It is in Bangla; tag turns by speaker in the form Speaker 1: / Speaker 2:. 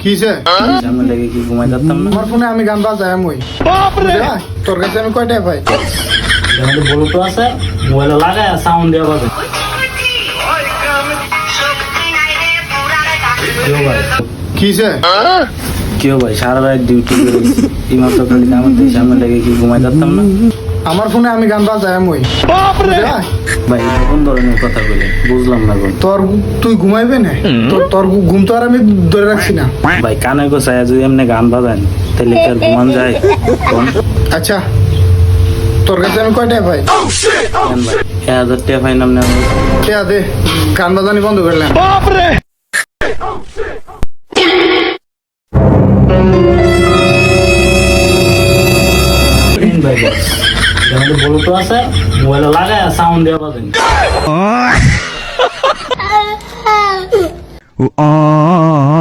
Speaker 1: কিসে
Speaker 2: আমি লেগে কি ঘুমাই যাতাম না।
Speaker 1: আমার ফোনে আমি গান বাজাই আমি তোর কাছে আমি কয়টা পাই
Speaker 2: আমাদের ব্লুটুথ আছে, মোবাইলে লাগায় সাউন্ড দেওয়া বাজে। কেউ ভাই
Speaker 1: কিসে
Speaker 2: কেউ ভাই সারা রাত ডিউটি করেছি, এইমাত্র খালি আমার সামনে লেগে কি ঘুমাই যাতাম না।
Speaker 1: আমার ফোনে আমি গান বাজাই আমি
Speaker 2: ভাই কোন ধরনের কথা বলে বুঝলাম না গো।
Speaker 1: তোর তুই ঘুমাইবে না তোর ঘুম তো আর আমি ধরে রাখছি না
Speaker 2: ভাই কানে গোছায় যদি এমনি গান বাজান তাহলে কি আর ঘুমান যায় কোন?
Speaker 1: আচ্ছা তোর কাছে আমি কয়টা পাই
Speaker 2: কেন ভাই 1000 টাকা পাইলাম না আমি।
Speaker 1: দে গান বাজানি বন্ধ করলাম
Speaker 2: ভাই বস আমাদের ব্লুটুথ আছে, মোবাইলে লাগায় সাউন্ড দেওয়া বাজে।
Speaker 3: Oh